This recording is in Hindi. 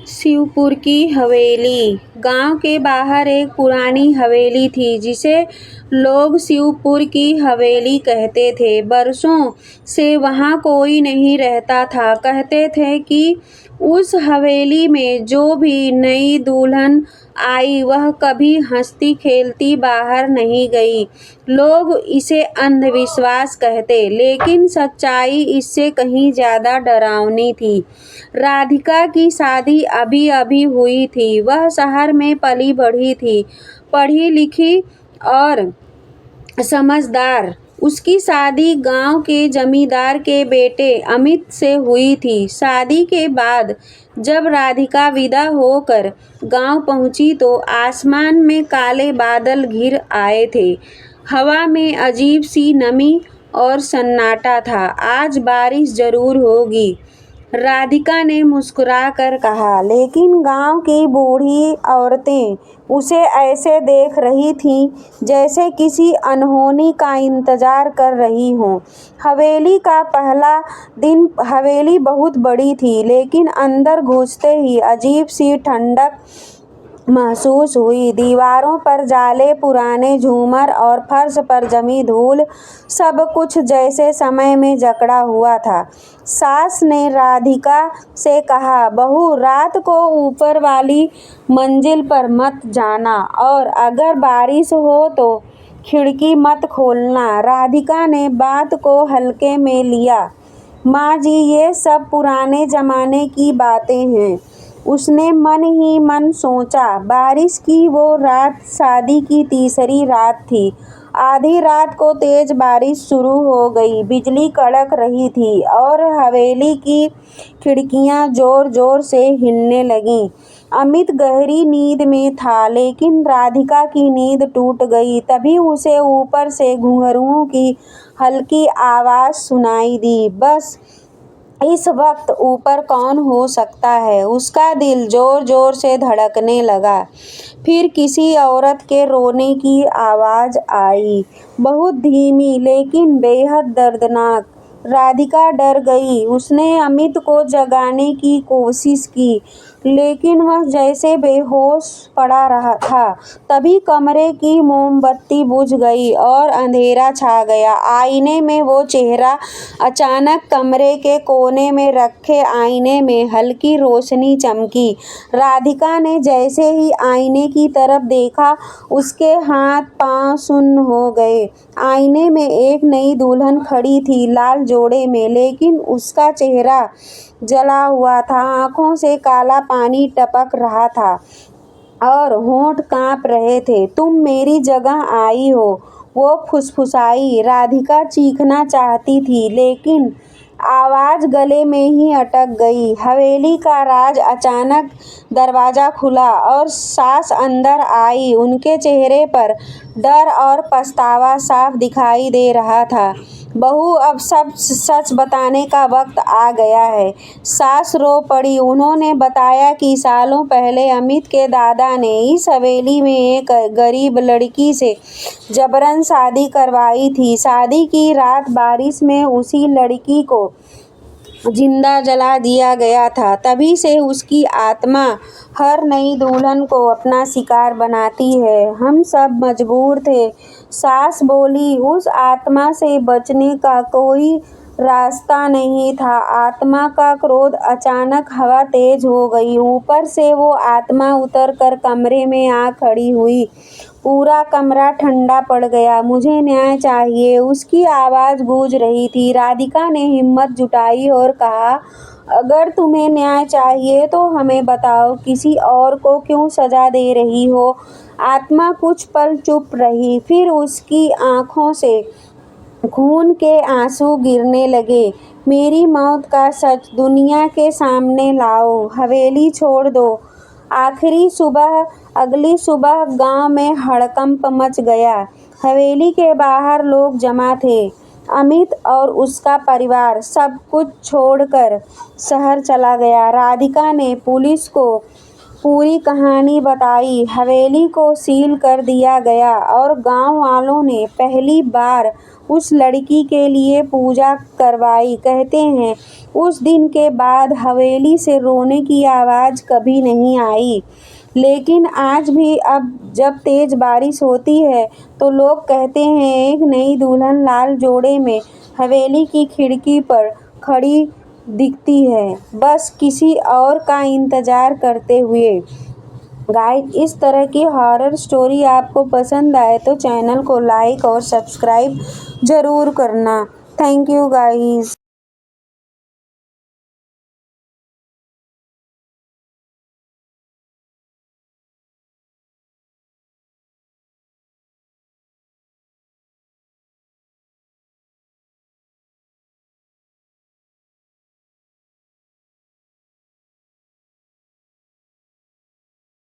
शिवपुर की हवेली। गांव के बाहर एक पुरानी हवेली थी जिसे लोग शिवपुर की हवेली कहते थे। बरसों से वहां कोई नहीं रहता था। कहते थे कि उस हवेली में जो भी नई दुल्हन आई वह कभी हंसती खेलती बाहर नहीं गई। लोग इसे अंधविश्वास कहते, लेकिन सच्चाई इससे कहीं ज्यादा डरावनी थी। राधिका की शादी अभी अभी हुई थी। वह शहर में पली बढ़ी थी, पढ़ी लिखी और समझदार। उसकी शादी गांव के जमींदार के बेटे अमित से हुई थी। शादी के बाद जब राधिका विदा होकर गांव पहुंची तो आसमान में काले बादल घिर आए थे। हवा में अजीब सी नमी और सन्नाटा था। आज बारिश जरूर होगी, राधिका ने मुस्कुराकर कहा, लेकिन गांव की बूढ़ी औरतें उसे ऐसे देख रही थीं जैसे किसी अनहोनी का इंतजार कर रही हों। हवेली का पहला दिन। हवेली बहुत बड़ी थी, लेकिन अंदर घुसते ही अजीब सी ठंडक महसूस हुई। दीवारों पर जाले, पुराने झूमर और फर्श पर जमी धूल, सब कुछ जैसे समय में जकड़ा हुआ था। सास ने राधिका से कहा, बहू, रात को ऊपर वाली मंजिल पर मत जाना और अगर बारिश हो तो खिड़की मत खोलना। राधिका ने बात को हल्के में लिया। माँ जी, ये सब पुराने जमाने की बातें हैं, उसने मन ही मन सोचा। बारिश की वो रात शादी की तीसरी रात थी। आधी रात को तेज बारिश शुरू हो गई। बिजली कड़क रही थी और हवेली की खिड़कियां जोर जोर से हिलने लगीं। अमित गहरी नींद में था, लेकिन राधिका की नींद टूट गई। तभी उसे ऊपर से घुंघरूओं की हल्की आवाज सुनाई दी। बस इस वक्त ऊपर कौन हो सकता है? उसका दिल जोर जोर से धड़कने लगा। फिर किसी औरत के रोने की आवाज आई, बहुत धीमी लेकिन बेहद दर्दनाक। राधिका डर गई। उसने अमित को जगाने की कोशिश की, लेकिन वह जैसे बेहोश पड़ा रहा था। तभी कमरे की मोमबत्ती बुझ गई और अंधेरा छा गया। आईने में वो चेहरा। अचानक कमरे के कोने में रखे आईने में हल्की रोशनी चमकी। राधिका ने जैसे ही आईने की तरफ देखा, उसके हाथ पांव सुन्न हो गए। आईने में एक नई दुल्हन खड़ी थी, लाल जोड़े में, लेकिन उसका चेहरा जला हुआ था। आंखों से काला पानी टपक रहा था और होंठ कांप रहे थे। तुम मेरी जगह आई हो, वो फुसफुसाई। राधिका चीखना चाहती थी, लेकिन आवाज गले में ही अटक गई। हवेली का राज। अचानक दरवाजा खुला और सास अंदर आई। उनके चेहरे पर डर और पछतावा साफ दिखाई दे रहा था। बहू, अब सब सच बताने का वक्त आ गया है। सास रो पड़ी। उन्होंने बताया कि सालों पहले अमित के दादा ने इस हवेली में एक गरीब लड़की से जबरन शादी करवाई थी। शादी की रात बारिश में उसी लड़की को जिंदा जला दिया गया था। तभी से उसकी आत्मा हर नई दुल्हन को अपना शिकार बनाती है। हम सब मजबूर थे, सास बोली। उस आत्मा से बचने का कोई रास्ता नहीं था। आत्मा का क्रोध। अचानक हवा तेज हो गई। ऊपर से वो आत्मा उतरकर कमरे में आ खड़ी हुई। पूरा कमरा ठंडा पड़ गया। मुझे न्याय चाहिए, उसकी आवाज गूंज रही थी। राधिका ने हिम्मत जुटाई और कहा, अगर तुम्हें न्याय चाहिए तो हमें बताओ, किसी और को क्यों सजा दे रही हो? आत्मा कुछ पल चुप रही, फिर उसकी आंखों से खून के आंसू गिरने लगे। मेरी मौत का सच दुनिया के सामने लाओ, हवेली छोड़ दो। अगली सुबह गांव में हड़कंप मच गया। हवेली के बाहर लोग जमा थे। अमित और उसका परिवार सब कुछ छोड़कर शहर चला गया। राधिका ने पुलिस को पूरी कहानी बताई। हवेली को सील कर दिया गया और गांव वालों ने पहली बार उस लड़की के लिए पूजा करवाई। कहते हैं उस दिन के बाद हवेली से रोने की आवाज़ कभी नहीं आई। लेकिन आज भी अब जब तेज बारिश होती है तो लोग कहते हैं एक नई दुल्हन लाल जोड़े में हवेली की खिड़की पर खड़ी दिखती है, बस किसी और का इंतज़ार करते हुए। गाइस, इस तरह की हॉरर स्टोरी आपको पसंद आए तो चैनल को लाइक और सब्सक्राइब ज़रूर करना। Thank you guys.